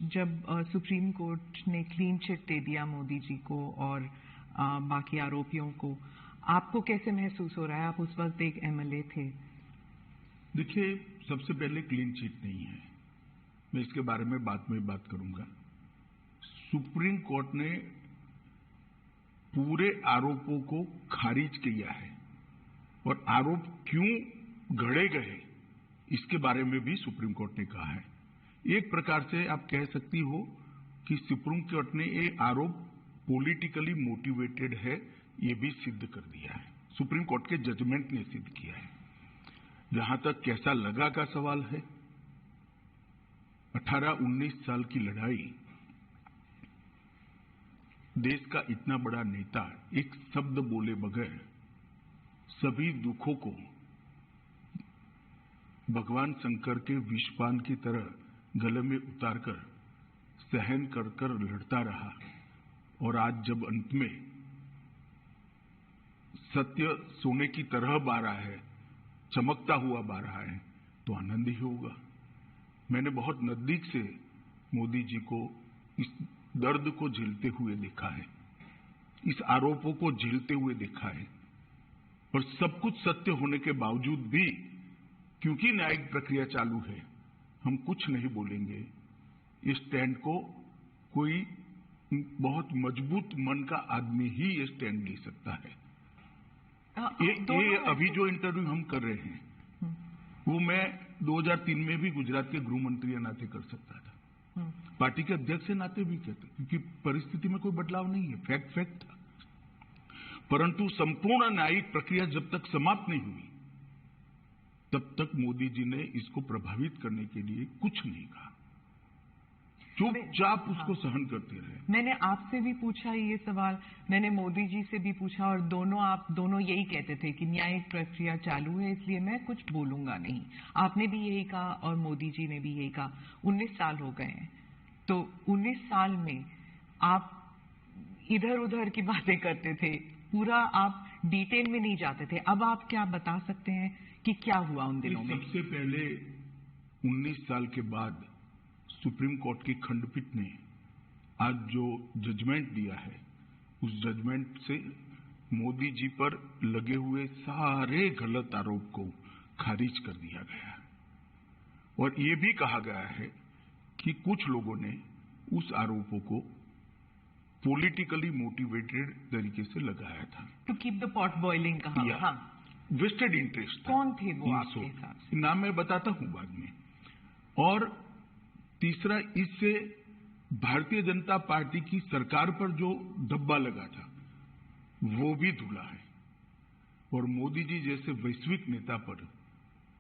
जब supreme court ने clean chit दे दिया मोदी जी को और बाकी आरोपियों को, आपको कैसे महसूस हो रहा है? आप उस वक्त एक एमएलए थे। देखिए, सबसे पहले क्लीन चिट नहीं है, मैं इसके बारे में बाद में बात करूंगा। सुप्रीम कोर्ट ने पूरे आरोपों को खारिज किया है और आरोप क्यों गढ़े गए इसके बारे में भी सुप्रीम कोर्ट ने कहा है। एक प्रकार से आप कह सकती हो कि सुप्रीम कोर्ट ने ये आरोप पॉलिटिकली मोटिवेटेड है, ये भी सिद्ध कर दिया है। सुप्रीम कोर्ट के जजमेंट ने सिद्ध किया है। जहां तक कैसा लगा का सवाल है, 18-19 साल की लड़ाई, देश का इतना बड़ा नेता एक शब्द बोले बगैर सभी दुखों को भगवान शंकर के विषपान की तरह गले में उतारकर सहन कर कर लड़ता रहा और आज जब अंत में सत्य सोने की तरह बारा है, चमकता हुआ बारा है, तो आनंद ही होगा। मैंने बहुत नजदीक से मोदी जी को इस दर्द को झेलते हुए देखा है, इस आरोपों को झेलते हुए देखा है, और सब कुछ सत्य होने के बावजूद भी क्योंकि न्यायिक प्रक्रिया चालू है, हम कुछ नहीं बोलेंगे। इस स्टैंड को कोई बहुत मजबूत मन का आदमी ही ये स्टैंड ले सकता है। ये अभी जो इंटरव्यू हम कर रहे हैं वो मैं 2003 में भी गुजरात के गृह मंत्री के नाते कर सकता था, पार्टी के अध्यक्ष के नाते भी कहते, क्योंकि परिस्थिति में कोई बदलाव नहीं है, फैक्ट था। परंतु संपूर्ण न्यायिक प्रक्रिया जब तक समाप्त नहीं हुई तब तक मोदी जी ने इसको प्रभावित करने के लिए कुछ नहीं कहा, चुपचाप उसको सहन करते रहे। मैंने आपसे भी पूछा ये सवाल, मैंने मोदी जी से भी पूछा, और आप दोनों यही कहते थे कि न्यायिक प्रक्रिया चालू है इसलिए मैं कुछ बोलूंगा नहीं। आपने भी यही कहा और मोदी जी ने भी यही कहा। 19 साल हो गए हैं, तो 19 साल में आप इधर उधर की बातें करते थे, पूरा आप डिटेल में नहीं जाते थे। अब आप क्या बता सकते हैं कि क्या हुआ उन दिनों में? सबसे पहले 19 साल के बाद सुप्रीम कोर्ट की खंडपीठ ने आज जो जजमेंट दिया है, उस जजमेंट से मोदी जी पर लगे हुए सारे गलत आरोप को खारिज कर दिया गया और ये भी कहा गया है कि कुछ लोगों ने उस आरोपों को पॉलिटिकली मोटिवेटेड तरीके से लगाया था। To keep the pot boiling कहा। हाँ, वेस्टेड इंटरेस्ट। कौन थे वो आपके साथ? नाम मैं बताता हूं बाद में। और तीसरा, इससे भारतीय जनता पार्टी की सरकार पर जो धब्बा लगा था वो भी धुला है, और मोदी जी जैसे वैश्विक नेता पर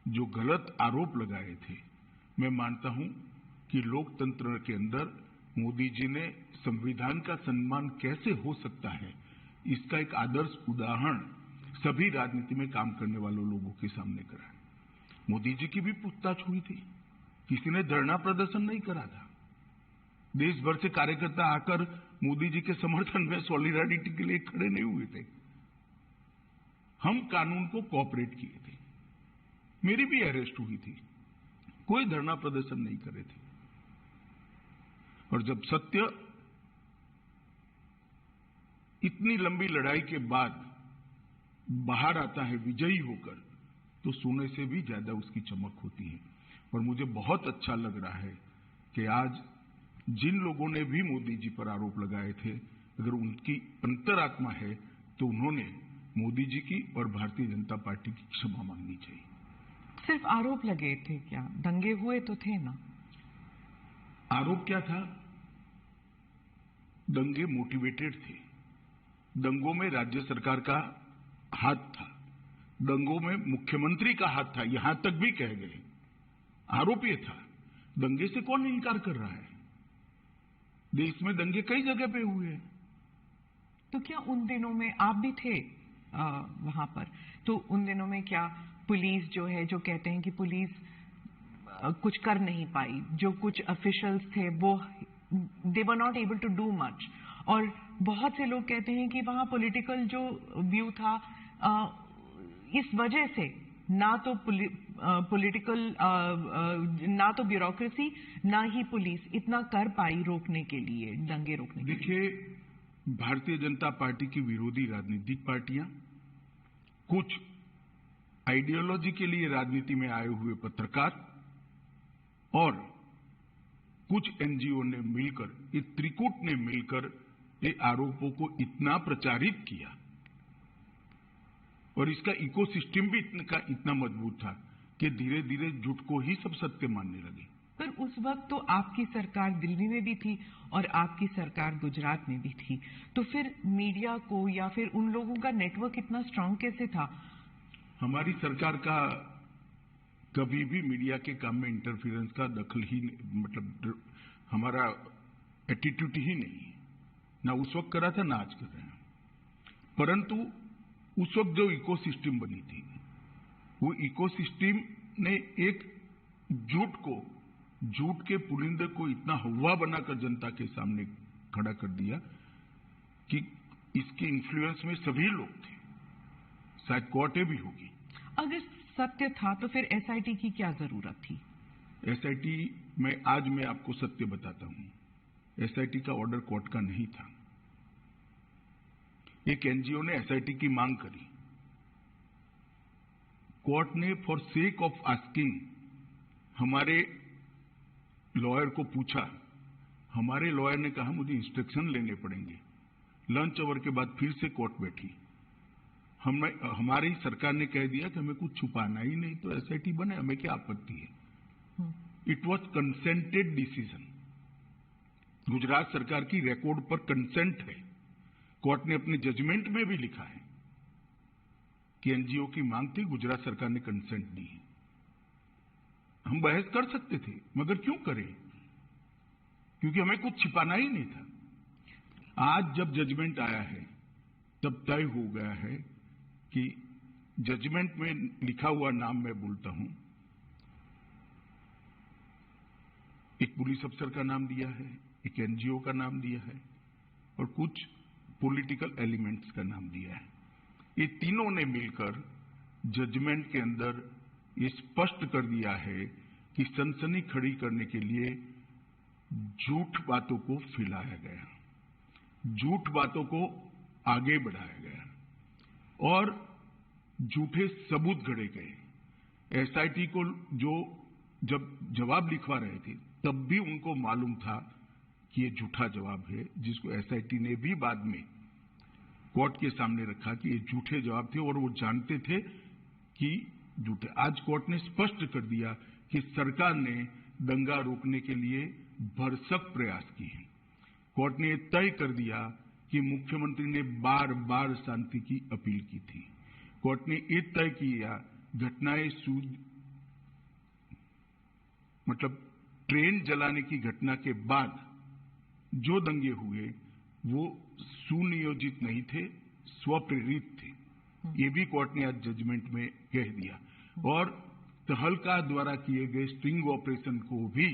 जो गलत आरोप लगाए थे, मैं मानता हूं कि लोकतंत्र के अंदर मोदी जी ने संविधान का सम्मान कैसे हो सकता है, इसका एक आदर्श उदाहरण सभी राजनीति में काम करने वाले लोगों के सामने करा। मोदी जी की भी पूछताछ हुई थी, किसी ने धरना प्रदर्शन नहीं करा था। देश भर से कार्यकर्ता आकर मोदी जी के समर्थन में सॉलिडारिटी के लिए खड़े नहीं हुए थे। हम कानून को कोऑपरेट किए थे, मेरी भी अरेस्ट हुई थी, कोई धरना प्रदर्शन नहीं करे थे। और जब सत्य इतनी लंबी लड़ाई के बाद बाहर आता है विजयी होकर, तो सोने से भी ज्यादा उसकी चमक होती है। और मुझे बहुत अच्छा लग रहा है कि आज जिन लोगों ने भी मोदी जी पर आरोप लगाए थे, अगर उनकी अंतरात्मा है तो उन्होंने मोदी जी की और भारतीय जनता पार्टी की क्षमा मांगनी चाहिए। सिर्फ आरोप लगे थे क्या? दंगे हुए तो थे ना? आरोप क्या था? दंगे मोटिवेटेड थे। दंगों में राज्य सरकार का हाथ था, दंगों में मुख्यमंत्री का हाथ था, यहां तक भी कह गए। आरोप ये था, दंगे से कौन इनकार कर रहा है? देश में दंगे कई जगह पे हुए हैं। तो क्या उन दिनों में आप भी थे वहां पर? तो उन दिनों में क्या पुलिस जो है, जो कहते हैं कि पुलिस कुछ कर नहीं पाई, जो कुछ ऑफिशियल्स थे वो they were not able to do much, और बहुत से लोग कहते हैं कि वहां पॉलिटिकल जो व्यू था, इस वजह से ना तो पॉलिटिकल ना तो ब्यूरोक्रेसी ना ही पुलिस इतना कर पाई रोकने के लिए, दंगे रोकने के लिए। देखिए, भारतीय जनता पार्टी की विरोधी राजनीतिक पार्टियां, कुछ आइडियोलॉजी के लिए राजनीति में आए हुए पत्रकार और कुछ एनजीओ ने मिलकर, ये त्रिकूट ने मिलकर ये आरोपों को इतना प्रचारित किया और इसका इकोसिस्टम भी इतना मजबूत था कि धीरे धीरे झूठ को ही सब सत्य मानने लगे। पर उस वक्त तो आपकी सरकार दिल्ली में भी थी और आपकी सरकार गुजरात में भी थी, तो फिर मीडिया को या फिर उन लोगों का नेटवर्क इतना स्ट्रांग कैसे था? हमारी सरकार का कभी भी मीडिया के काम में इंटरफेरेंस का दखल ही, मतलब हमारा एटीट्यूड ही नहीं है, ना उस वक्त करा था ना आज कर रहे हैं। परंतु उस वक्त जो इकोसिस्टम बनी थी, वो इकोसिस्टम ने एक झूठ के पुलिंदर को इतना हवा बनाकर जनता के सामने खड़ा कर दिया कि इसके इन्फ्लुएंस में सभी लोग थे, शायद कोर्टें भी होगी। अगर सत्य था तो फिर एसआईटी की क्या जरूरत थी? एसआईटी में आज मैं आपको सत्य बताता हूं, एसआईटी का ऑर्डर कोर्ट का नहीं था। एक एनजीओ ने एसआईटी की मांग करी, कोर्ट ने फॉर सेक ऑफ आस्किंग हमारे लॉयर को पूछा, हमारे लॉयर ने कहा मुझे इंस्ट्रक्शन लेने पड़ेंगे। लंच आवर के बाद फिर से कोर्ट बैठी, हमारी सरकार ने कह दिया कि हमें कुछ छुपाना ही नहीं, तो एसआईटी बने, हमें क्या आपत्ति है। It was consented decision, Gujarat सरकार की रिकॉर्ड पर कंसेंट है। कोर्ट ने अपने जजमेंट में भी लिखा है कि एनजीओ की मांग थी, गुजरात सरकार ने कंसेंट दी है। हम बहस कर सकते थे, मगर क्यों करें, क्योंकि हमें कुछ छिपाना ही नहीं था। आज जब जजमेंट आया है तब तय हो गया है कि जजमेंट में लिखा हुआ नाम मैं बोलता हूं, एक पुलिस अफसर का नाम दिया है, एक एनजीओ का नाम दिया है और कुछ पॉलिटिकल एलिमेंट्स का नाम दिया है। ये तीनों ने मिलकर जजमेंट के अंदर ये स्पष्ट कर दिया है कि सनसनी खड़ी करने के लिए झूठ बातों को फैलाया गया, झूठ बातों को आगे बढ़ाया गया और झूठे सबूत गढ़े गए। एसआईटी को जो जब जवाब लिखवा रहे थे तब भी उनको मालूम था कि ये झूठा जवाब है, जिसको एसआईटी ने भी बाद में कोर्ट के सामने रखा कि ये झूठे जवाब थे और वो जानते थे कि झूठे। आज कोर्ट ने स्पष्ट कर दिया कि सरकार ने दंगा रोकने के लिए भरसक प्रयास किए। कोर्ट ने यह तय कर दिया कि मुख्यमंत्री ने बार बार शांति की अपील की थी। कोर्ट ने यह तय किया घटनाएं मतलब ट्रेन जलाने की घटना के बाद जो दंगे हुए वो सुनियोजित नहीं थे, स्वप्रेरित थे। ये भी कोर्ट ने आज जजमेंट में कह दिया और तहलका द्वारा किए गए स्टिंग ऑपरेशन को भी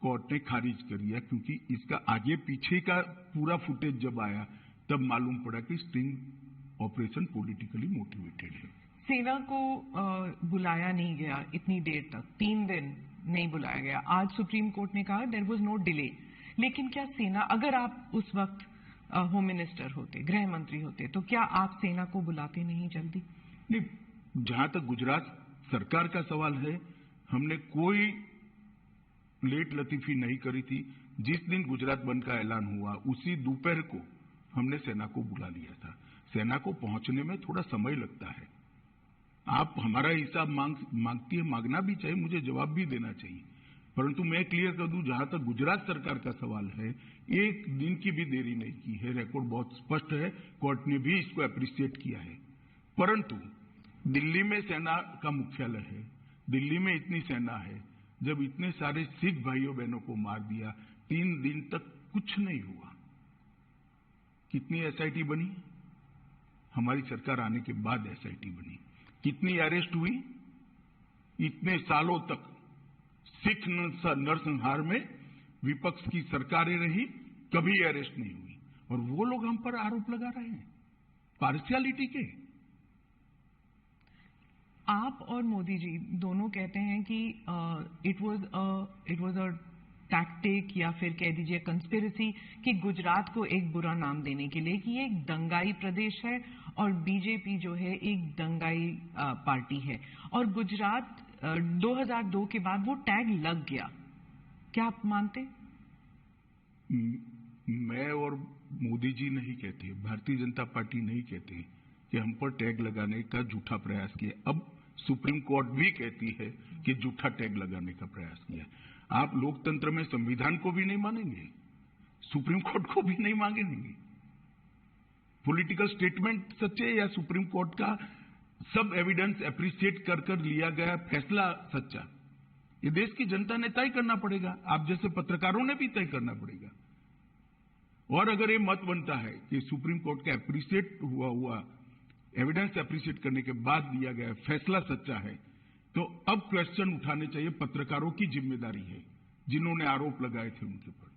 कोर्ट ने खारिज कर दिया, क्योंकि इसका आगे पीछे का पूरा फुटेज जब आया तब मालूम पड़ा कि स्टिंग ऑपरेशन पॉलिटिकली मोटिवेटेड है। सेना को बुलाया नहीं गया इतनी देर तक, 3 दिन नहीं बुलाया गया। आज सुप्रीम कोर्ट ने कहा देयर वाज नो डिले, लेकिन क्या सेना, अगर आप उस वक्त होम मिनिस्टर होते, गृह मंत्री होते, तो क्या आप सेना को बुलाते नहीं जल्दी? नहीं, जहां तक गुजरात सरकार का सवाल है, हमने कोई लेट लतीफी नहीं करी थी। जिस दिन गुजरात बंद का ऐलान हुआ उसी दोपहर को हमने सेना को बुला लिया था। सेना को पहुंचने में थोड़ा समय लगता है। आप हमारा हिसाब मांगती है, मांगना भी चाहिए, मुझे जवाब भी देना चाहिए, परंतु मैं क्लियर कर दूं, जहां तक गुजरात सरकार का सवाल है, एक दिन की भी देरी नहीं की है। रिकॉर्ड बहुत स्पष्ट है, कोर्ट ने भी इसको अप्रिशिएट किया है। परंतु दिल्ली में सेना का मुख्यालय है, दिल्ली में इतनी सेना है, जब इतने सारे सिख भाइयों बहनों को मार दिया, 3 दिन तक कुछ नहीं हुआ। कितनी एसआईटी बनी? हमारी सरकार आने के बाद एसआईटी बनी। कितनी अरेस्ट हुई? इतने सालों तक सिख नरसंहार में विपक्ष की सरकारें रही, कभी अरेस्ट नहीं हुई, और वो लोग हम पर आरोप लगा रहे हैं पार्शियलिटी के। आप और मोदी जी दोनों कहते हैं कि इट वाज अ टैक्टिक या फिर कह दीजिए कंस्पिरेसी कि गुजरात को एक बुरा नाम देने के लिए कि ये एक दंगाई प्रदेश है और बीजेपी जो है एक दंगाई पार्टी है और गुजरात 2002 के बाद वो टैग लग गया। क्या आप मानते? मैं और मोदी जी नहीं कहते, भारतीय जनता पार्टी नहीं कहती कि हम पर टैग लगाने का झूठा प्रयास किया। अब सुप्रीम कोर्ट भी कहती है कि झूठा टैग लगाने का प्रयास किया। आप लोकतंत्र में संविधान को भी नहीं मानेंगे, सुप्रीम कोर्ट को भी नहीं मांगेंगे। पॉलिटिकल स्टेटमेंट सच्चे या सुप्रीम कोर्ट का सब एविडेंस एप्रिशिएट कर लिया गया फैसला सच्चा, ये देश की जनता ने तय करना पड़ेगा। आप जैसे पत्रकारों ने भी तय करना पड़ेगा। और अगर ये मत बनता है कि सुप्रीम कोर्ट का एप्रिशिएट हुआ एविडेंस एप्रिशिएट करने के बाद लिया गया फैसला सच्चा है, तो अब क्वेश्चन उठाने चाहिए। पत्रकारों की जिम्मेदारी है, जिन्होंने आरोप लगाए थे उनके ऊपर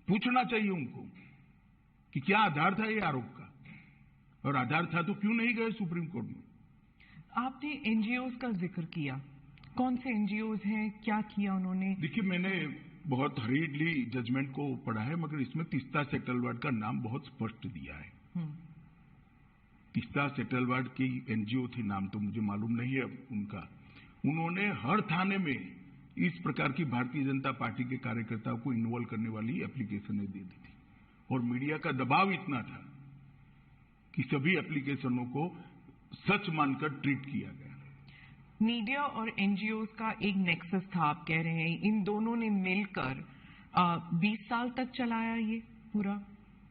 पूछना चाहिए उनको कि क्या आधार था ये आरोप का, और आधार था तो क्यों नहीं गए सुप्रीम कोर्ट में। आपने एनजीओज का जिक्र किया, कौन से एनजीओज हैं, क्या किया उन्होंने? देखिए, मैंने बहुत हरीडली जजमेंट को पढ़ा है, मगर इसमें तीस्ता सेटलवाड का नाम बहुत स्पष्ट दिया है। तीस्ता सेटलवाड की एनजीओ थी, नाम तो मुझे मालूम नहीं है उनका। उन्होंने हर थाने में इस प्रकार की भारतीय जनता पार्टी के कार्यकर्ताओं को इन्वॉल्व करने वाली एप्लीकेशनें दे दी थी, और मीडिया का दबाव इतना था कि सभी एप्लीकेशनों को सच मानकर ट्रीट किया गया। मीडिया और एनजीओ का एक नेक्सस था, आप कह रहे हैं इन दोनों ने मिलकर 20 साल तक चलाया ये पूरा?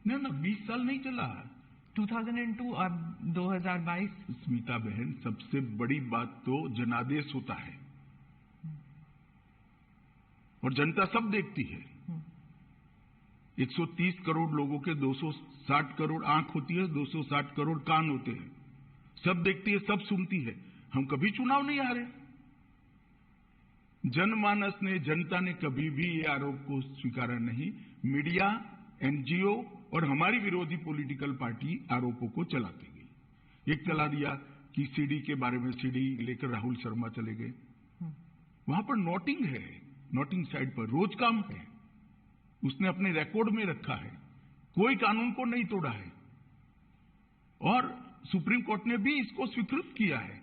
ना 20 साल नहीं चला, 2002 और 2022। स्मिता बहन, सबसे बड़ी बात तो जनादेश होता है और जनता सब देखती है। 130 करोड़ लोगों के 260 करोड़ आंख होती है, 260 करोड़ कान होते हैं, सब देखती है, सब सुनती है। हम कभी चुनाव नहीं हारे। जनमानस ने, जनता ने कभी भी ये आरोप को स्वीकारा नहीं। मीडिया, एनजीओ और हमारी विरोधी पॉलिटिकल पार्टी आरोपों को चलाती गई। एक चला दिया कि सीडी के बारे में, सीडी लेकर राहुल शर्मा चले गए, वहां पर नोटिंग है, नोटिंग साइड पर रोज काम है, उसने अपने रिकॉर्ड में रखा है, कोई कानून को नहीं तोड़ा है, और सुप्रीम कोर्ट ने भी इसको स्वीकृत किया है।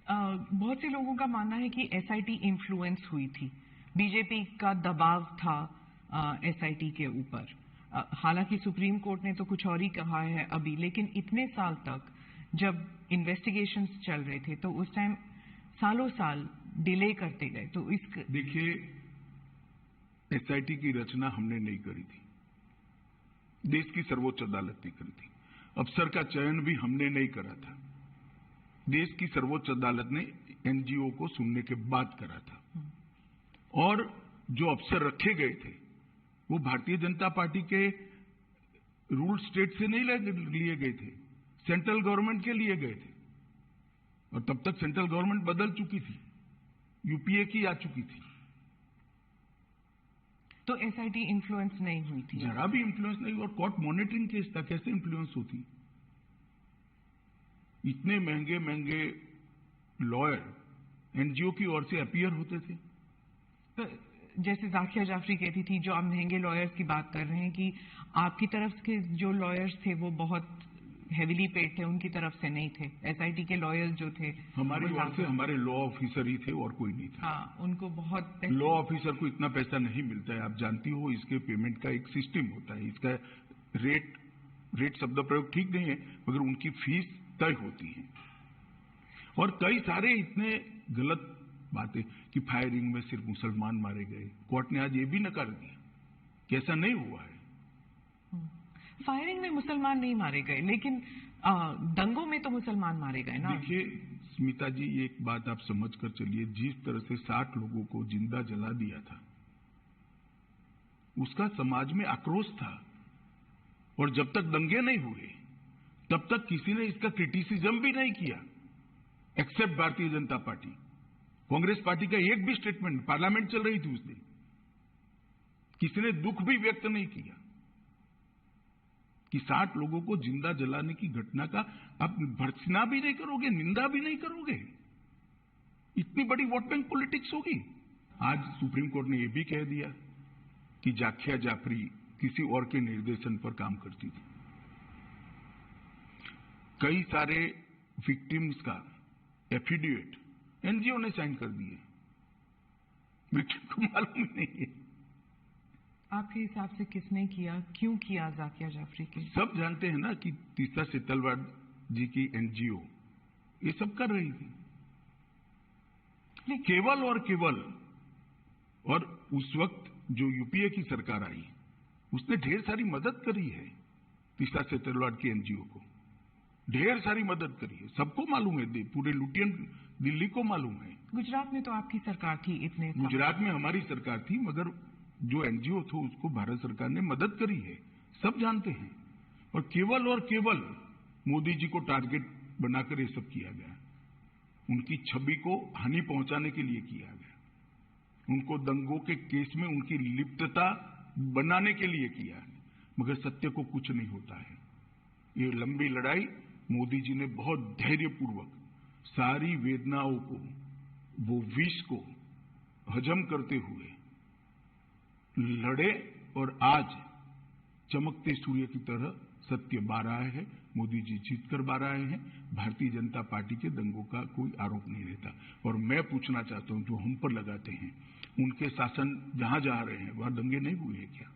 बहुत से लोगों का मानना है कि एसआईटी इन्फ्लुएंस हुई थी, बीजेपी का दबाव था एसआईटी के ऊपर। हालांकि सुप्रीम कोर्ट ने तो कुछ और ही कहा है अभी, लेकिन इतने साल तक जब इन्वेस्टिगेशंस चल रहे थे तो उस टाइम सालों साल डिले करते गए। तो इस देखिए, एसआईटी की रचना हमने नहीं करी थी, देश की सर्वोच्च अदालत ने करी थी। अफसर का चयन भी हमने नहीं करा था, देश की सर्वोच्च अदालत ने एनजीओ को सुनने के बाद करा था। और जो अफसर रखे गए थे वो भारतीय जनता पार्टी के रूल स्टेट से नहीं लिए गए थे, सेंट्रल गवर्नमेंट के लिए गए थे, और तब तक सेंट्रल गवर्नमेंट बदल चुकी थी, यूपीए की आ चुकी थी। तो एसआईटी इन्फ्लुएंस नहीं हुई थी? जरा भी इन्फ्लुएंस नहीं। और कोर्ट मॉनिटरिंग केस था, कैसे इन्फ्लुएंस होती? इतने महंगे महंगे लॉयर एनजीओ की ओर से अपीयर होते थे। तो जैसे जाकिया जाफरी कहती थी, जो आप महंगे लॉयर्स की बात कर रहे हैं, कि आपकी तरफ के जो लॉयर्स थे वो बहुत हेविली पेड थे, उनकी तरफ से नहीं थे। एसआईटी के लॉयर्स जो थे हमारी ओर से हमारे लॉ ऑफिसर ही थे और कोई नहीं था। हाँ, उनको बहुत लॉ ऑफिसर को इतना पैसा नहीं मिलता है, आप जानती हो। इसके पेमेंट का एक सिस्टम होता है, इसका रेट शब्द प्रयोग ठीक नहीं है, मगर उनकी फीस तय होती है। और कई सारे इतने गलत बातें कि फायरिंग में सिर्फ मुसलमान मारे गए, कोर्ट ने आज ये भी नकार दिया कि ऐसा नहीं हुआ है। फायरिंग में मुसलमान नहीं मारे गए, लेकिन दंगों में तो मुसलमान मारे गए ना। देखिए स्मिता जी, एक बात आप समझ कर चलिए, जिस तरह से 60 लोगों को जिंदा जला दिया था, उसका समाज में आक्रोश था। और जब तक दंगे नहीं हुए तब तक किसी ने इसका क्रिटिसिज्म भी नहीं किया, accept Bharatiya Janata party. Congress party का एक भी स्टेटमेंट, पार्लियामेंट चल रही थी उस दिन, किसी ने दुख भी व्यक्त नहीं किया। कि 60 लोगों को जिंदा जलाने की घटना का आप भर्त्सना भी नहीं करोगे, निंदा भी नहीं करोगे? इतनी बड़ी वोट बैंक पॉलिटिक्स होगी। आज सुप्रीम कोर्ट ने यह भी कह दिया कि जाकिया जाफरी किसी और के निर्देशन पर काम करती थी। कई सारे विक्टिम्स का एफिडेविट एनजीओ ने साइन कर दिए, विक्टिम को मालूम ही नहीं है। आपके हिसाब से किसने किया, क्यों किया जाकिया जाफरी के? सब जानते हैं ना कि तीस्ता सेतलवाड जी की एनजीओ ये सब कर रही थी, केवल और केवल। और उस वक्त जो यूपीए की सरकार आई उसने ढेर सारी मदद करी है तीस्ता सेतलवाड की एनजीओ को, ढेर सारी मदद करी है, सबको मालूम है, पूरे लुटियन दिल्ली को मालूम है। गुजरात में तो आपकी सरकार थी, इतने गुजरात में हमारी सरकार थी, मगर जो एनजीओ थे उसको भारत सरकार ने मदद करी है, सब जानते हैं। और केवल मोदी जी को टारगेट बनाकर ये सब किया गया, उनकी छवि को हानि पहुंचाने के लिए किया गया, उनको दंगों के केस में उनकी लिप्तता बनाने के लिए किया है, मगर सत्य को कुछ नहीं होता है। ये लंबी लड़ाई मोदी जी ने बहुत धैर्यपूर्वक सारी वेदनाओं को, वो विष को हजम करते हुए लड़े, और आज चमकते सूर्य की तरह सत्य बाहर आया है, मोदी जी जीत कर बाहर आए हैं। भारतीय जनता पार्टी के दंगों का कोई आरोप नहीं रहता। और मैं पूछना चाहता हूं, जो हम पर लगाते हैं, उनके शासन जहां जा रहे हैं वहां दंगे नहीं हुए हैं क्या?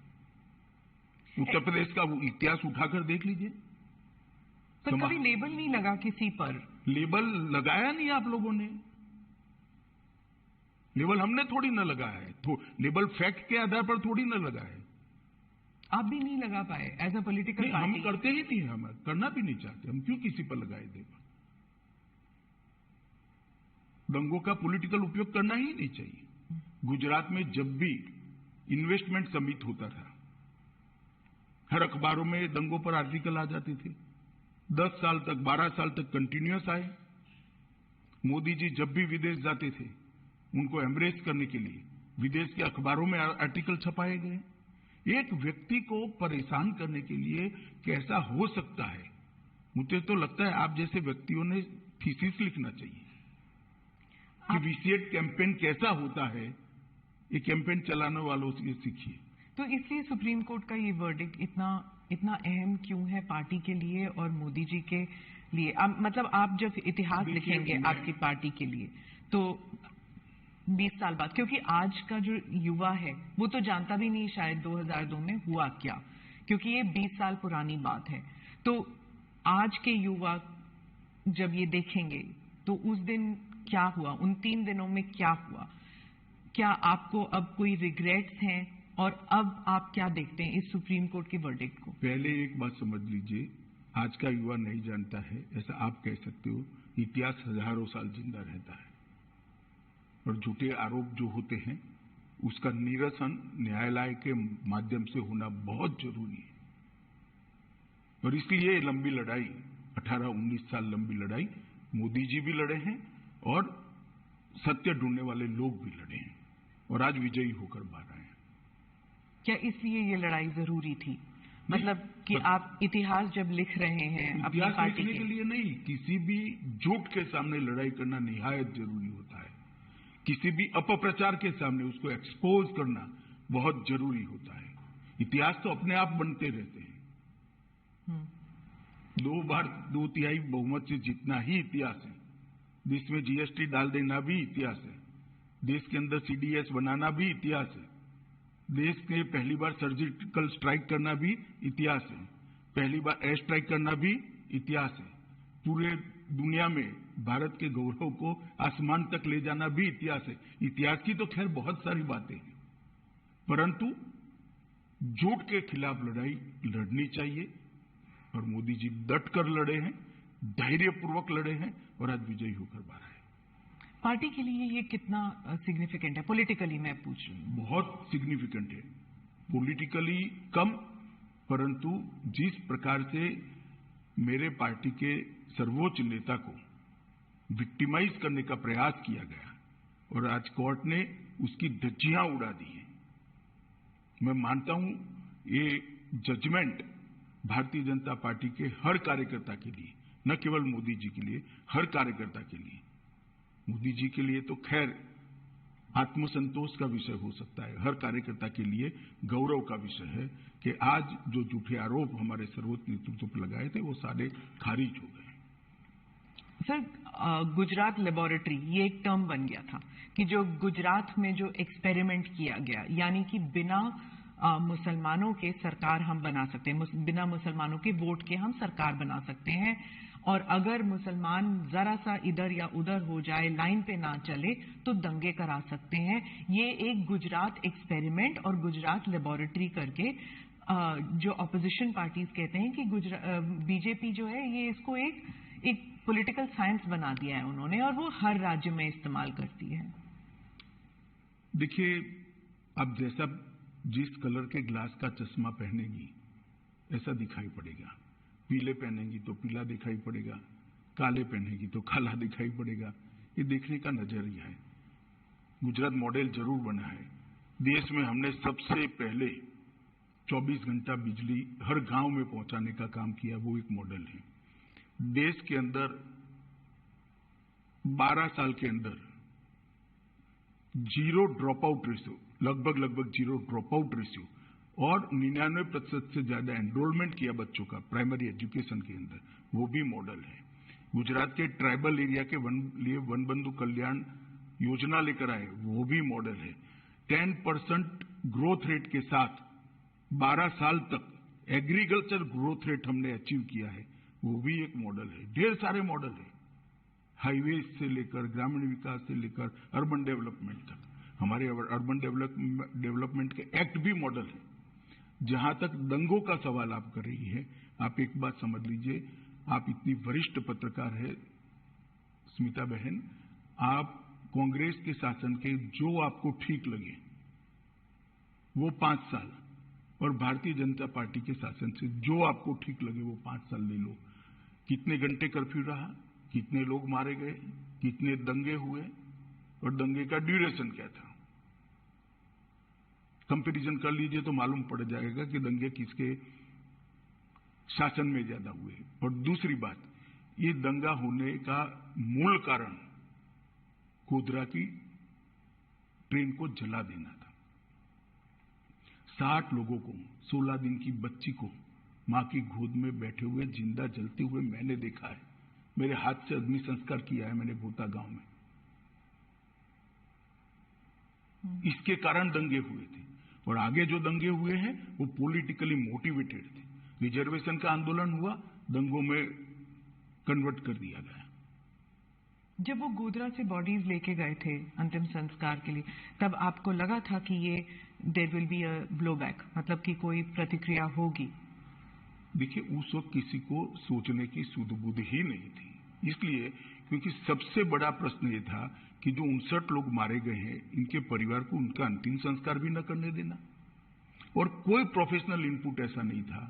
उत्तर प्रदेश का वो इतिहास उठाकर देख लीजिए। पर कभी लेबल नहीं लगा किसी पर? लेबल लगाया नहीं आप लोगों ने, लेबल हमने थोड़ी न लगाया है, लेबल फैक्ट के आधार पर थोड़ी न लगा है। आप भी नहीं लगा पाए एज अ पॉलिटिकल पार्टी? हम करते ही नहीं, हम करना भी नहीं चाहते, हम क्यों किसी पर लगाए लेबल? दंगों का पॉलिटिकल उपयोग करना ही नहीं चाहिए। गुजरात में जब भी इन्वेस्टमेंट समिट होता था, हर अखबारों में दंगों पर आर्टिकल आ जाते थे, 10 साल तक, 12 साल तक कंटिन्यूअस आए। मोदी जी जब भी विदेश जाते थे, उनको एम्ब्रेस करने के लिए विदेश के अखबारों में आर्टिकल छपाए गए। एक व्यक्ति को परेशान करने के लिए कैसा हो सकता है? मुझे तो लगता है आप जैसे व्यक्तियों ने थीसिस लिखना चाहिए कि विशेष कैंपेन कैसा होता है, ये कैंपेन चलाने वालों से सीखिए। तो इसलिए सुप्रीम कोर्ट का ये वर्डिक्ट इतना अहम क्यों है पार्टी के लिए और मोदी जी के लिए? मतलब आप जब इतिहास लिखेंगे आपकी पार्टी के लिए, तो 20 साल बाद, क्योंकि आज का जो युवा है वो तो जानता भी नहीं शायद 2002 में हुआ क्या, क्योंकि ये 20 साल पुरानी बात है। तो आज के युवा जब ये देखेंगे तो उस दिन क्या हुआ, उन 3 दिनों में क्या हुआ, क्या आपको अब कोई रिग्रेट्स हैं, और अब आप क्या देखते हैं इस सुप्रीम कोर्ट के वर्डिक्ट को? पहले एक बात समझ लीजिए, आज का युवा नहीं जानता है ऐसा आप कह सकते हो। इतिहास हजारों साल जिंदा रहता है, और झूठे आरोप जो होते हैं उसका निरसन न्यायालय के माध्यम से होना बहुत जरूरी है। और इसलिए लंबी लड़ाई, 18-19 साल लंबी लड़ाई मोदी जी भी लड़े हैं और सत्य ढूंढने वाले लोग भी लड़े हैं, और आज विजयी होकर बाहर आए हैं। क्या इसलिए ये लड़ाई जरूरी थी? मतलब कि आप इतिहास जब लिख रहे हैं अपनी पार्टी लिखने के लिए नहीं, किसी भी झूठ के सामने लड़ाई करना निहायत जरूरी होता है। किसी भी अपप्रचार के सामने उसको एक्सपोज करना बहुत जरूरी होता है। इतिहास तो अपने आप बनते रहते हैं। 2 बार 2/3 बहुमत से जीतना ही इतिहास है। देश में जीएसटी डाल देना भी इतिहास है। देश के अंदर सीडीएस बनाना भी इतिहास है। देश के पहली बार सर्जिकल स्ट्राइक करना भी इतिहास है। पहली बार एयर स्ट्राइक करना भी इतिहास है। पूरे दुनिया में भारत के गौरव को आसमान तक ले जाना भी इतिहास है। इतिहास की तो खैर बहुत सारी बातें हैं, परंतु झूठ के खिलाफ लड़ाई लड़नी चाहिए, और मोदी जी डट कर लड़े हैं, धैर्यपूर्वक लड़े हैं, और आज विजयी होकर बाहर आए। पार्टी के लिए ये कितना सिग्निफिकेंट है पॉलिटिकली, मैं पूछ रही हूँ? बहुत सिग्निफिकेंट है। पॉलिटिकली कम, परंतु जिस प्रकार से मेरे पार्टी के सर्वोच्च नेता को विक्टिमाइज करने का प्रयास किया गया, और आज कोर्ट ने उसकी धज्जियां उड़ा दी हैं। मैं मानता हूं ये जजमेंट भारतीय जनता पार्टी के हर कार्यकर्ता के लिए, न केवल मोदी जी के लिए, हर कार्यकर्ता के लिए। मोदी जी के लिए तो खैर आत्मसंतोष का विषय हो सकता है, हर कार्यकर्ता के लिए गौरव का विषय है कि आज जो झूठे आरोप हमारे सर्वोच्च नेतृत्व पर लगाए थे वो सारे खारिज हो गए। सर, गुजरात लेबोरेटरी ये एक टर्म बन गया था कि जो गुजरात में जो एक्सपेरिमेंट किया गया, यानी कि बिना मुसलमानों के सरकार हम बना सकते हैं, बिना मुसलमानों के वोट के हम सरकार बना सकते हैं, और अगर मुसलमान जरा सा इधर या उधर हो जाए, लाइन पे ना चले, तो दंगे करा सकते हैं। ये एक गुजरात एक्सपेरिमेंट और गुजरात लेबोरेटरी करके जो ऑपोजिशन पार्टीज कहते हैं कि बीजेपी जो है ये इसको एक पॉलिटिकल साइंस बना दिया है उन्होंने, और वो हर राज्य में इस्तेमाल करती है। देखिए, अब जैसा जिस कलर के ग्लास का चश्मा पहनेगी ऐसा दिखाई पड़ेगा। पीले पहनेगी तो पीला दिखाई पड़ेगा, काले पहनेगी तो काला दिखाई पड़ेगा। ये देखने का नजरिया है। गुजरात मॉडल जरूर बना है। देश में हमने सबसे पहले 24 घंटा बिजली हर गांव में पहुंचाने का काम किया, वो एक मॉडल है। देश के अंदर 12 साल के अंदर जीरो ड्रॉप आउट रेशियो, लगभग जीरो ड्रॉप आउट रेशियो, और 99% से ज्यादा एनरोलमेंट किया बच्चों का प्राइमरी एजुकेशन के अंदर, वो भी मॉडल है। गुजरात के ट्राइबल एरिया के लिए वन बंधु कल्याण योजना लेकर आए, वो भी मॉडल है। 10% ग्रोथ रेट के साथ 12 साल तक एग्रीकल्चर ग्रोथ रेट हमने अचीव किया है, वो भी एक मॉडल है। ढेर सारे मॉडल है, हाईवे से लेकर ग्रामीण विकास से लेकर अर्बन डेवलपमेंट तक। हमारे अर्बन डेवलपमेंट के एक्ट भी मॉडल है। जहां तक दंगों का सवाल आप कर रही है, आप एक बात समझ लीजिए, आप इतनी वरिष्ठ पत्रकार है स्मिता बहन, आप कांग्रेस के शासन के जो आपको ठीक लगे वो 5 साल, और भारतीय जनता पार्टी के शासन से जो आपको ठीक लगे वो 5 साल ले लो। कितने घंटे कर्फ्यू रहा, कितने लोग मारे गए, कितने दंगे हुए, और दंगे का ड्यूरेशन क्या था, कंपैरिजन कर लीजिए तो मालूम पड़ जाएगा कि दंगे किसके शासन में ज्यादा हुए। और दूसरी बात, ये दंगा होने का मूल कारण गोधरा की ट्रेन को जला देना था। 60 लोगों को, 16 दिन की बच्ची को मां की गोद में बैठे हुए जिंदा जलते हुए मैंने देखा है। मेरे हाथ से अग्नि संस्कार किया है मैंने भोता गांव में। इसके कारण दंगे हुए थे, और आगे जो दंगे हुए हैं वो पॉलिटिकली मोटिवेटेड थे। रिजर्वेशन का आंदोलन हुआ, दंगों में कन्वर्ट कर दिया गया। जब वो गोधरा से बॉडीज लेके गए थे अंतिम संस्कार के लिए, तब आपको लगा था कि ये there will be a blowback, मतलब कि कोई प्रतिक्रिया होगी? देखिए, उस वक्त किसी को सोचने की सुध बुध ही नहीं थी, इसलिए क्योंकि सबसे बड़ा प्रश्न ये था कि जो 59 लोग मारे गए हैं, इनके परिवार को उनका अंतिम संस्कार भी न करने देना। और कोई प्रोफेशनल इनपुट ऐसा नहीं था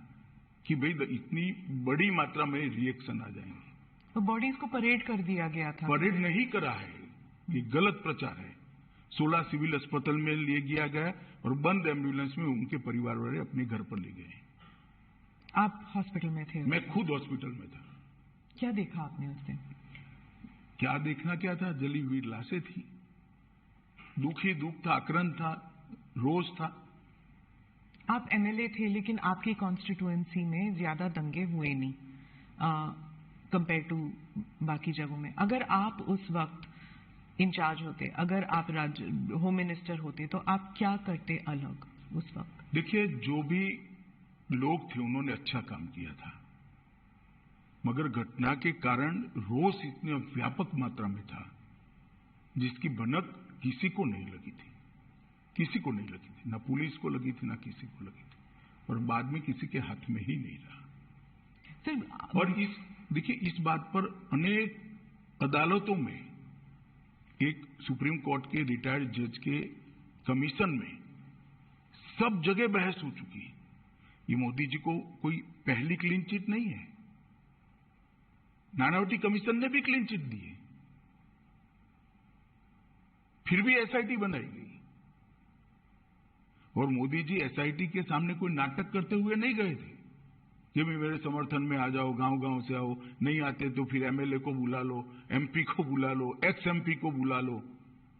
कि भाई इतनी बड़ी मात्रा में रिएक्शन आ जाएंगे। तो बॉडीज को परेड कर दिया गया था। परेड नहीं करा है, ये गलत प्रचार है। 16 सिविल अस्पताल में ले गया गया और बंद एम्बुलेंस में उनके परिवार वाले अपने घर पर ले गए। आप हॉस्पिटल में थे? मैं खुद हॉस्पिटल में था। क्या देखा आपने उस दिन? क्या देखना क्या था, जली हुई लाशें थी, दुख ही दुख था, आक्रांत था, रोष था। आप एमएलए थे, लेकिन आपकी कॉन्स्टिट्यूएंसी में ज्यादा दंगे हुए नहीं कंपेयर टू बाकी जगहों में। अगर आप उस वक्त इंचार्ज होते, अगर आप होम मिनिस्टर होते, तो आप क्या करते अलग उस वक्त? देखिए, जो भी लोग थे उन्होंने अच्छा काम किया था, मगर घटना के कारण रोष इतने व्यापक मात्रा में था जिसकी भनक किसी को नहीं लगी थी, किसी को नहीं लगी थी, ना पुलिस को लगी थी ना किसी को लगी थी, और बाद में किसी के हाथ में ही नहीं रहा। और देखिए, इस बात पर अनेक अदालतों में, एक सुप्रीम कोर्ट के रिटायर्ड जज के कमीशन में सब जगह बहस हो चुकी है। ये मोदी जी को कोई पहली क्लीन चिट नहीं है, नानावटी कमीशन ने भी क्लीन चिट दी है, फिर भी एसआईटी बनाई गई। और मोदी जी एसआईटी के सामने कोई नाटक करते हुए नहीं गए थे ये भी मेरे समर्थन में आ जाओ, गांव गांव से आओ, नहीं आते तो फिर एमएलए को बुला लो, एमपी को बुला लो, एक्स एमपी को बुला लो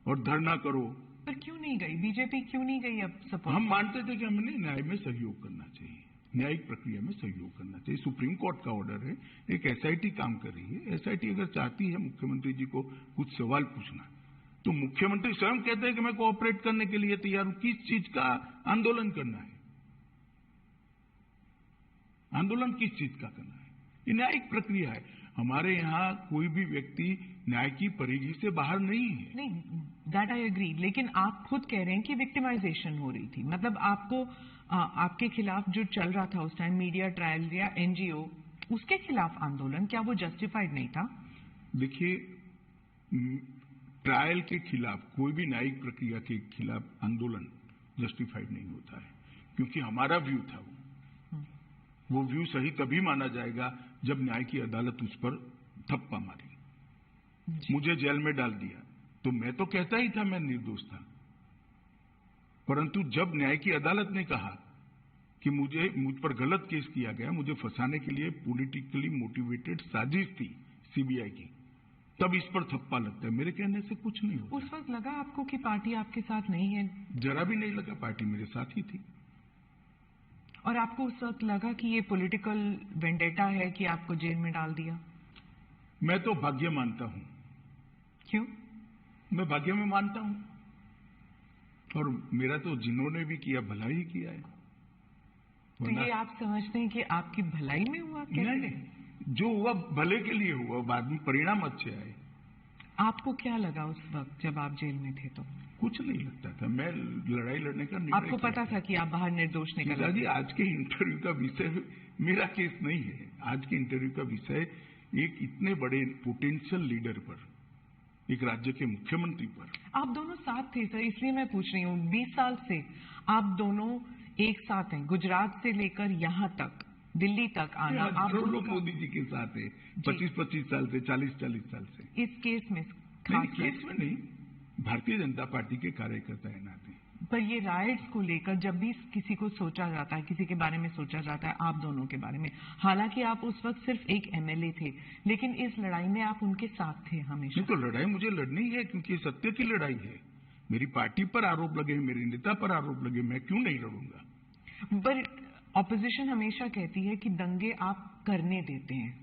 और धरना करो। पर क्यों नहीं गई बीजेपी, क्यों नहीं गई अब सपोर्ट? हम मानते थे कि हमने न्याय में सहयोग करना चाहिए, न्यायिक प्रक्रिया में सहयोग करना चाहिए। सुप्रीम कोर्ट का ऑर्डर है, एक एसआईटी काम कर रही है। एसआईटी अगर चाहती है मुख्यमंत्री जी को कुछ सवाल पूछना, तो मुख्यमंत्री स्वयं कहते हैं कि मैं कोऑपरेट करने के लिए तैयार हूं। किस चीज का आंदोलन करना है? आंदोलन किस चीज का करना है? ये न्यायिक प्रक्रिया है। हमारे यहाँ कोई भी व्यक्ति न्याय की परिधि से बाहर नहीं है। नहीं, दैट आई एग्री, लेकिन आप खुद कह रहे हैं कि विक्टिमाइजेशन हो रही थी। मतलब आपको आपके खिलाफ जो चल रहा था उस टाइम, मीडिया ट्रायल या एनजीओ, उसके खिलाफ आंदोलन, क्या वो जस्टिफाइड नहीं था? देखिए, ट्रायल के खिलाफ, कोई भी न्यायिक प्रक्रिया के खिलाफ आंदोलन जस्टिफाइड नहीं होता है, क्योंकि हमारा व्यू था वो व्यू सही तभी माना जाएगा जब न्याय की अदालत उस पर थप्पा मारी, मुझे जेल में डाल दिया। तो मैं तो कहता ही था मैं निर्दोष था, परंतु जब न्याय की अदालत ने कहा कि मुझ पर गलत केस किया गया, मुझे फंसाने के लिए पॉलिटिकली मोटिवेटेड साजिश थी सीबीआई की, तब इस पर थप्पा लगता है। मेरे कहने से कुछ नहीं होता। उस वक्त लगा आपको कि पार्टी आपके साथ नहीं है? जरा भी नहीं लगा, पार्टी मेरे साथ ही थी। और आपको उस वक्त लगा कि ये पॉलिटिकल वेंडेटा है कि आपको जेल में डाल दिया? मैं तो भाग्य मानता हूं। क्यों? मैं भाग्य में मानता हूं, और मेरा तो जिन्होंने भी किया भला ही किया है। तो ये आप समझते हैं कि आपकी भलाई में हुआ? नहीं, जो हुआ भले के लिए हुआ, बाद में परिणाम अच्छे आए। आपको क्या लगा उस वक्त जब आप जेल में थे? तो कुछ नहीं लगता था, मैं लड़ाई लड़ने का निर्णय। आपको पता था कि आप बाहर निर्दोष निकल? जी, आज के इंटरव्यू का विषय मेरा केस नहीं है। आज के इंटरव्यू का विषय एक इतने बड़े पोटेंशियल लीडर पर, एक राज्य के मुख्यमंत्री पर। आप दोनों साथ थे सर, इसलिए मैं पूछ रही हूँ। 20 साल से आप दोनों एक साथ हैं, गुजरात से लेकर यहाँ तक, दिल्ली तक आना। आप लोग मोदी जी के साथ है 25-25 साल से, 40-40 साल से। इस केस में? केस में नहीं, भारतीय जनता पार्टी के कार्यकर्ता है नाते। पर ये राइट्स को लेकर जब भी किसी को सोचा जाता है, किसी के बारे में सोचा जाता है, आप दोनों के बारे में, हालांकि आप उस वक्त सिर्फ एक एमएलए थे, लेकिन इस लड़ाई में आप उनके साथ थे हमेशा। नहीं, तो लड़ाई मुझे लड़नी है, क्योंकि ये सत्य की लड़ाई है। मेरी पार्टी पर आरोप लगे, मेरे नेता पर आरोप लगे, मैं क्यों नहीं लड़ूंगा? पर ऑपोजिशन हमेशा कहती है कि दंगे आप करने देते हैं,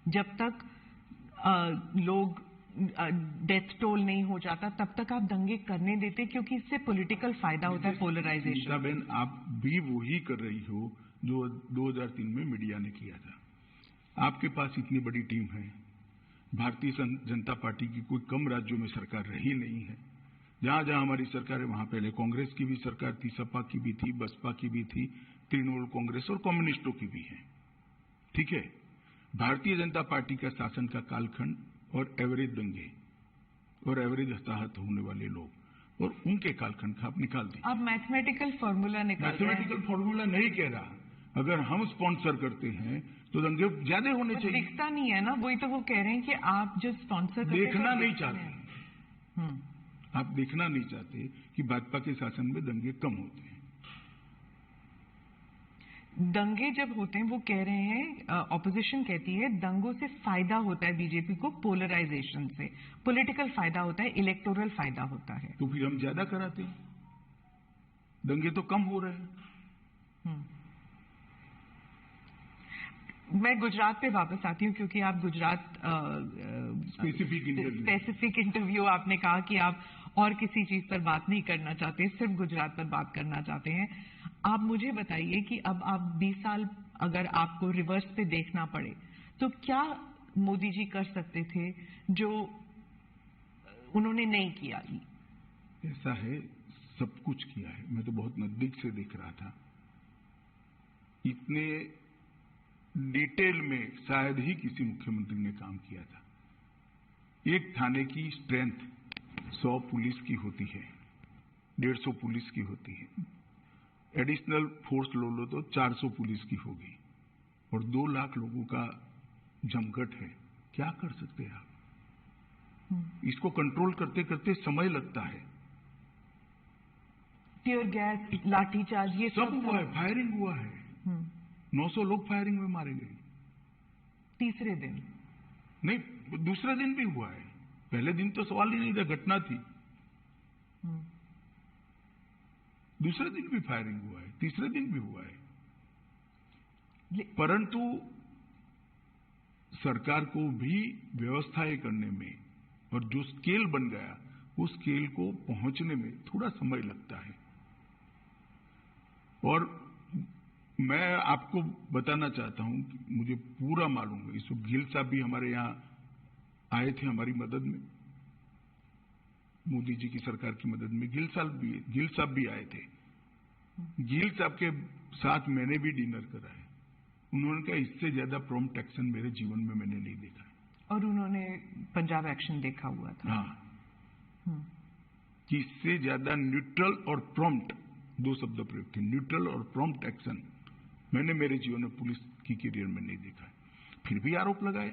जब तक लोग डेथ टोल नहीं हो जाता तब तक आप दंगे करने देते, क्योंकि इससे पॉलिटिकल फायदा होता है, पोलराइजेशन। बहन, आप भी वही कर रही हो जो 2003 में मीडिया ने किया था। आपके पास इतनी बड़ी टीम है। भारतीय जनता पार्टी की कोई कम राज्यों में सरकार रही नहीं है। जहां जहां हमारी सरकार है, वहां पहले कांग्रेस की भी सरकार थी, सपा की भी थी, बसपा की भी थी, तृणमूल कांग्रेस और कम्युनिस्टों की भी है। ठीक है, भारतीय जनता पार्टी का शासन का कालखंड और एवरेज दंगे और एवरेज हताहत होने वाले लोग और उनके कालखंड का आप निकाल दें। आप मैथमेटिकल फॉर्मूला निकाल रहे हैं। मैथमेटिकल फॉर्मूला नहीं कह रहा। अगर हम स्पॉन्सर करते हैं तो दंगे ज्यादा होने चाहिए। दिखता नहीं है ना, वही तो वो कह रहे हैं कि आप जो स्पॉन्सर देखना नहीं चाहते। आप देखना नहीं चाहते कि भाजपा के शासन में दंगे कम होते हैं। दंगे जब होते हैं, वो कह रहे हैं, ऑपोजिशन कहती है दंगों से फायदा होता है बीजेपी को, पोलराइजेशन से पॉलिटिकल फायदा होता है, इलेक्टोरल फायदा होता है। तो फिर हम ज्यादा कराते हैं, दंगे तो कम हो रहे हैं। मैं गुजरात पे वापस आती हूँ, क्योंकि आप गुजरात स्पेसिफिक इंटरव्यू आपने कहा कि आप और किसी चीज पर बात नहीं करना चाहते, सिर्फ गुजरात पर बात करना चाहते हैं। आप मुझे बताइए कि अब आप 20 साल अगर आपको रिवर्स पे देखना पड़े, तो क्या मोदी जी कर सकते थे जो उन्होंने नहीं किया? ऐसा है, सब कुछ किया है। मैं तो बहुत नजदीक से देख रहा था। इतने डिटेल में शायद ही किसी मुख्यमंत्री ने काम किया था। एक थाने की स्ट्रेंथ 100 पुलिस की होती है, 150 पुलिस की होती है। एडिशनल फोर्स लो तो 400 पुलिस की होगी, और 2 लाख लोगों का जमघट है। क्या कर सकते हैं आप? इसको कंट्रोल करते करते समय लगता है। टीयर गैस, लाठीचार्ज, ये सब हुआ है, फायरिंग हुआ है। 900 लोग फायरिंग में मारे गए। तीसरे दिन नहीं, दूसरे दिन भी हुआ है। पहले दिन तो सवाल ही नहीं था, घटना थी। दूसरे दिन भी फायरिंग हुआ है, तीसरे दिन भी हुआ है। परंतु सरकार को भी व्यवस्थाएं करने में और जो स्केल बन गया उस स्केल को पहुंचने में थोड़ा समय लगता है। और मैं आपको बताना चाहता हूं कि मुझे पूरा मालूम है, इस वक्त गिल साहब भी हमारे यहां आए थे हमारी मदद में, मोदी जी की सरकार की मदद में। गिल साहब भी आए थे। गिल साहब के साथ मैंने भी डिनर करा है। उन्होंने कहा इससे ज्यादा प्रॉम्प्ट एक्शन मेरे जीवन में मैंने नहीं देखा है। और उन्होंने पंजाब एक्शन देखा हुआ था। हाँ, कि इससे ज्यादा न्यूट्रल और प्रॉम्प्ट, दो शब्द प्रयोग थे, न्यूट्रल और प्रॉम्प्ट एक्शन मैंने मेरे जीवन में पुलिस की करियर में नहीं देखा है। फिर भी आरोप लगाए,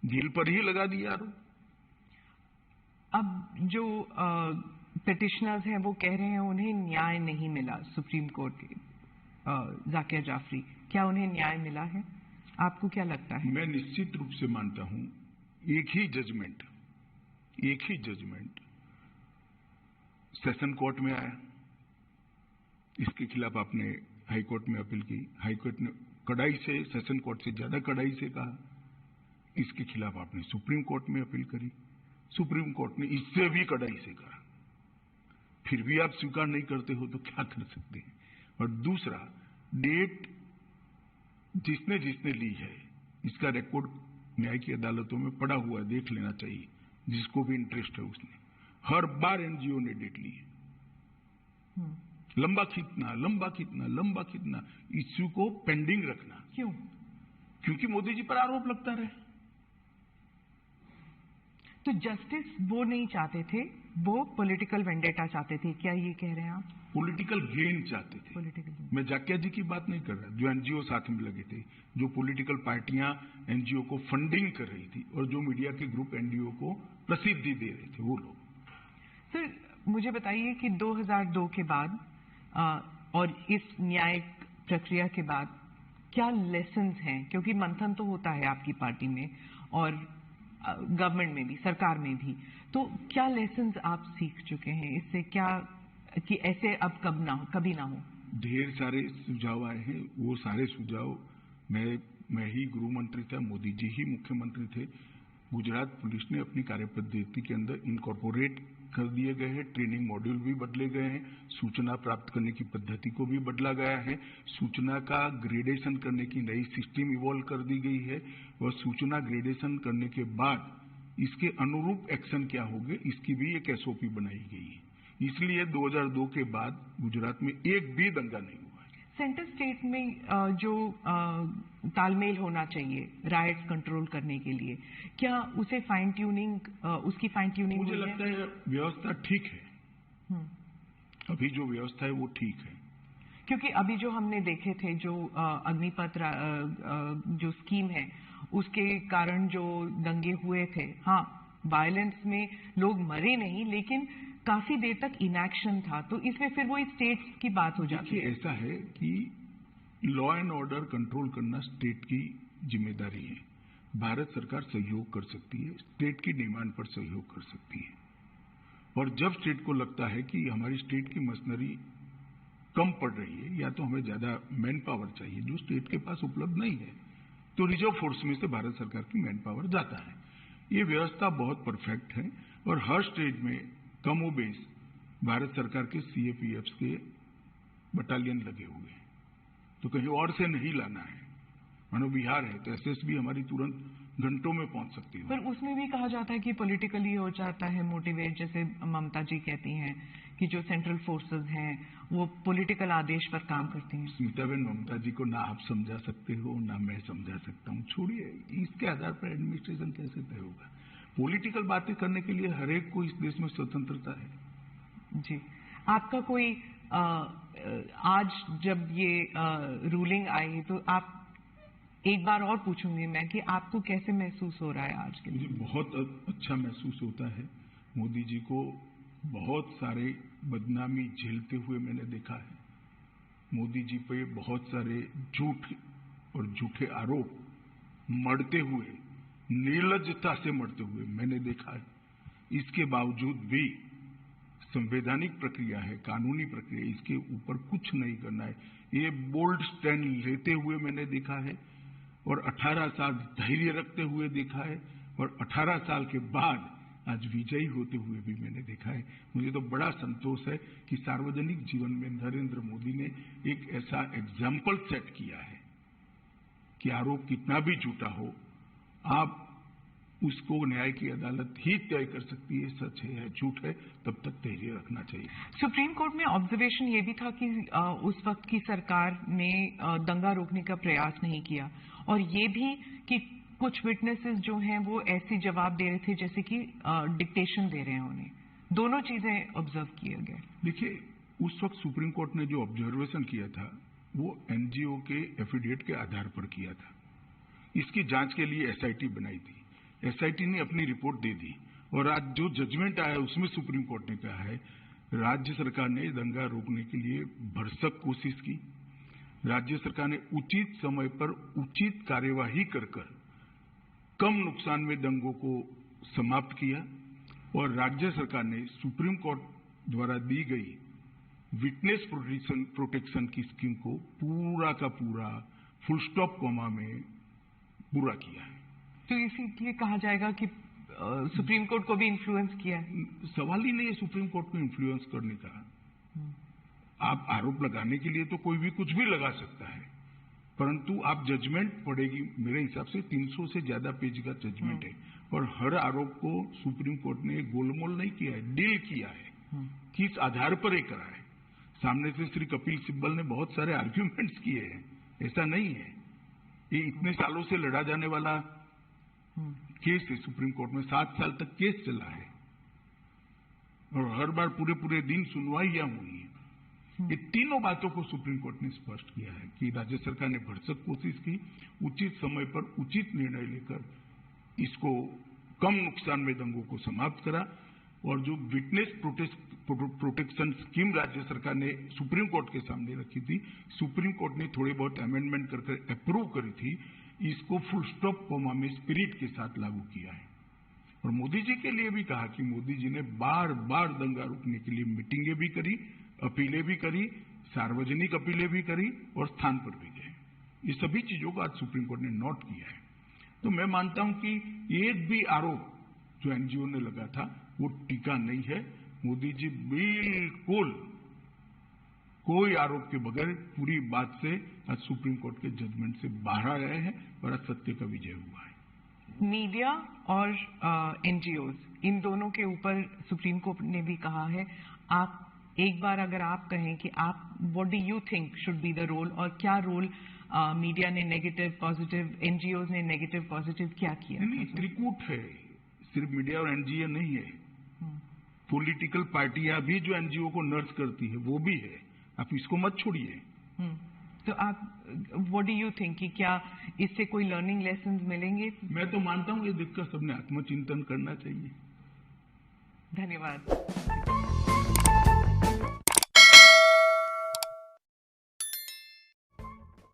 गिल पर ही लगा दिए आरोप। अब जो पिटिशनर्स हैं वो कह रहे हैं उन्हें न्याय नहीं मिला सुप्रीम कोर्ट के। जाकिया जाफरी, क्या उन्हें न्याय मिला है? आपको क्या लगता है? मैं निश्चित रूप से मानता हूं एक ही जजमेंट सेशन कोर्ट में आया, इसके खिलाफ आपने हाई कोर्ट में अपील की, हाई कोर्ट ने कड़ाई से, सेशन कोर्ट से ज्यादा कड़ाई से कहा। इसके खिलाफ आपने सुप्रीम कोर्ट में अपील करी, सुप्रीम कोर्ट ने इससे भी कड़ाई से कहा। फिर भी आप स्वीकार नहीं करते हो तो क्या कर सकते हैं? और दूसरा, डेट जिसने जिसने ली है इसका रिकॉर्ड न्याय की अदालतों में पड़ा हुआ है, देख लेना चाहिए जिसको भी इंटरेस्ट है उसने। हर बार एनजीओ ने डेट ली है। लंबा खींचना, इश्यू को पेंडिंग रखना। क्यों? क्योंकि मोदी जी पर आरोप लगता रहे। तो जस्टिस वो नहीं चाहते थे, वो पॉलिटिकल वेंडेटा चाहते थे, क्या ये कह रहे हैं आप? पॉलिटिकल गेन चाहते थे। मैं जाकिया जी की बात नहीं कर रहा, जो एनजीओ साथ में लगे थे, जो पॉलिटिकल पार्टियां एनजीओ को फंडिंग कर रही थी और जो मीडिया के ग्रुप एनजीओ को प्रसिद्धि दे रहे थे, वो लोग। सर मुझे बताइए कि 2002 के बाद और इस न्यायिक प्रक्रिया के बाद क्या लेसन्स हैं? क्योंकि मंथन तो होता है आपकी पार्टी में और गवर्नमेंट में भी, सरकार में भी, तो क्या लेसन्स आप सीख चुके हैं इससे? क्या कि ऐसे अब कभी ना हो? ढेर सारे सुझाव आए हैं। वो सारे सुझाव मैं ही गृह मंत्री था, मोदी जी ही मुख्यमंत्री थे। गुजरात पुलिस ने अपनी कार्यपद्धति के अंदर इनकॉर्पोरेट कर दिए गए हैं। ट्रेनिंग मॉड्यूल भी बदले गए हैं, सूचना प्राप्त करने की पद्धति को भी बदला गया है, सूचना का ग्रेडेशन करने की नई सिस्टम इवॉल्व कर दी गई है और सूचना ग्रेडेशन करने के बाद इसके अनुरूप एक्शन क्या होंगे इसकी भी एक एसओपी बनाई गई है। इसलिए 2002 के बाद गुजरात में एक भी दंगा नहीं हुआ। सेंटर स्टेट में जो तालमेल होना चाहिए राइट्स कंट्रोल करने के लिए, क्या उसे फाइन ट्यूनिंग उसकी फाइन ट्यूनिंग मुझे लगता है व्यवस्था ठीक है। अभी जो व्यवस्था है वो ठीक है। क्योंकि अभी जो हमने देखे थे, जो अग्निपथ जो स्कीम है उसके कारण जो दंगे हुए थे, हाँ वायलेंस में लोग मरे नहीं लेकिन काफी देर तक इनएक्शन था, तो इसमें फिर वो स्टेट्स की बात हो जाती है। ऐसा है कि लॉ एंड ऑर्डर कंट्रोल करना स्टेट की जिम्मेदारी है। भारत सरकार सहयोग कर सकती है, स्टेट की डिमांड पर सहयोग कर सकती है। और जब स्टेट को लगता है कि हमारी स्टेट की मशीनरी कम पड़ रही है या तो हमें ज्यादा मैन पावर चाहिए जो स्टेट के पास उपलब्ध नहीं है, तो रिजर्व फोर्स में से भारत सरकार की मैन पावर जाता है। ये व्यवस्था बहुत परफेक्ट है और हर स्टेट में कमोबेश भारत सरकार के सीएपीएफ के बटालियन लगे हुए हैं, तो कहीं और से नहीं लाना है। मानो बिहार है तो एसएसबी हमारी तुरंत घंटों में पहुंच सकती है। पर उसमें भी कहा जाता है कि पॉलिटिकली हो जाता है मोटिवेट, जैसे ममता जी कहती हैं कि जो सेंट्रल फोर्सेस हैं वो पॉलिटिकल आदेश पर काम करती हैं। स्मिताबेन, ममता जी को ना आप समझा सकते हो ना मैं समझा सकता हूँ, छोड़िए। इसके आधार पर एडमिनिस्ट्रेशन कैसे तय होगा? पॉलिटिकल बातें करने के लिए हर एक को इस देश में स्वतंत्रता है। जी, आपका कोई आज जब ये रूलिंग आई तो आप, एक बार और पूछूंगी मैं कि आपको कैसे महसूस हो रहा है आज के? मुझे बहुत अच्छा महसूस होता है। मोदी जी को बहुत सारे बदनामी झेलते हुए मैंने देखा है मोदी जी पे बहुत सारे झूठ और झूठे आरोप मढ़ते हुए, निर्लज्जता से मढ़ते हुए मैंने देखा है। इसके बावजूद भी संवैधानिक प्रक्रिया है, कानूनी प्रक्रिया, इसके ऊपर कुछ नहीं करना है, ये बोल्ड स्टैंड लेते हुए मैंने देखा है और 18 साल धैर्य रखते हुए देखा है और 18 साल के बाद आज विजयी होते हुए भी मैंने देखा है। मुझे तो बड़ा संतोष है कि सार्वजनिक जीवन में नरेंद्र मोदी ने एक ऐसा एग्जाम्पल सेट किया है कि आरोप कितना भी झूठा हो, आप उसको न्याय की अदालत ही तय कर सकती है, सच है या झूठ है, तब तक धैर्य रखना चाहिए। सुप्रीम कोर्ट में ऑब्जर्वेशन ये भी था कि उस वक्त की सरकार ने दंगा रोकने का प्रयास नहीं किया और ये भी कि कुछ विटनेसेस जो हैं वो ऐसी जवाब दे रहे थे जैसे कि डिक्टेशन दे रहे हैं उन्हें। दोनों चीजें ऑब्जर्व किए गए। देखिए, उस वक्त सुप्रीम कोर्ट ने जो ऑब्जर्वेशन किया था वो एनजीओ के एफिडेविट के आधार पर किया था। इसकी जांच के लिए एसआईटी बनाई थी, एसआईटी ने अपनी रिपोर्ट दे दी और आज जो जजमेंट आया उसमें सुप्रीम कोर्ट ने कहा है राज्य सरकार ने दंगा रोकने के लिए भरसक कोशिश की, राज्य सरकार ने उचित समय पर उचित कार्यवाही कर कम नुकसान में दंगों को समाप्त किया और राज्य सरकार ने सुप्रीम कोर्ट द्वारा दी गई विटनेस प्रोटेक्शन की स्कीम को पूरा का पूरा फुल स्टॉप कॉमा में पूरा किया है। तो इसीलिए कहा जाएगा कि सुप्रीम कोर्ट को भी इन्फ्लुएंस किया है। सवाल ही नहीं है सुप्रीम कोर्ट को इन्फ्लुएंस करने का। आप आरोप लगाने के लिए तो कोई भी कुछ भी लगा सकता है, परंतु आप जजमेंट पढ़ेगी, मेरे हिसाब से 300 से ज्यादा पेज का जजमेंट है और हर आरोप को सुप्रीम कोर्ट ने गोलमोल नहीं किया है, डील किया है, किस आधार पर ये करा है। सामने से श्री कपिल सिब्बल ने बहुत सारे आर्ग्यूमेंट्स किए हैं, ऐसा नहीं है। ये इतने सालों से लड़ा जाने वाला केस है, सुप्रीम कोर्ट में 7 साल तक केस चला है और हर बार पूरे पूरे दिन सुनवाइयां हुई है। ये तीनों बातों को सुप्रीम कोर्ट ने स्पष्ट किया है कि राज्य सरकार ने भरसक कोशिश की, उचित समय पर उचित निर्णय लेकर इसको कम नुकसान में दंगों को समाप्त करा और जो विटनेस प्रोटेक्शन स्कीम राज्य सरकार ने सुप्रीम कोर्ट के सामने रखी थी, सुप्रीम कोर्ट ने थोड़े बहुत अमेंडमेंट करके अप्रूव करी थी, इसको फुल स्टॉप कॉमा में स्पिरिट के साथ लागू किया है। और मोदी जी के लिए भी कहा कि मोदी जी ने बार बार दंगा रोकने के लिए मीटिंगें भी करी, अपीलें भी करी, सार्वजनिक अपीलें भी करी और स्थान पर भी गए। ये सभी चीजों को आज सुप्रीम कोर्ट ने नोट किया है। तो मैं मानता हूं कि एक भी आरोप जो एनजीओ ने लगा था वो टीका नहीं है। मोदी जी बिल्कुल कोई आरोप के बगैर पूरी बात से आज सुप्रीम कोर्ट के जजमेंट से बाहर आ गए हैं और आज सत्य का विजय हुआ है। मीडिया और एनजीओज इन दोनों के ऊपर सुप्रीम कोर्ट ने भी कहा है, आप एक बार अगर आप कहें कि आप what do you think should be the role और क्या रोल मीडिया ने नेगेटिव पॉजिटिव, एनजीओज ने नेगेटिव पॉजिटिव क्या किया? नहीं, त्रिकूट है, सिर्फ मीडिया और एनजीओ नहीं है। पॉलिटिकल पार्टियां भी जो एनजीओ को नर्स करती है वो भी है, आप इसको मत छोड़िए। तो आप व्हाट डू यू थिंक कि क्या इससे कोई लर्निंग लेसन मिलेंगे? मैं तो मानता हूं ये देखकर सबने आत्मचिंतन करना चाहिए। धन्यवाद।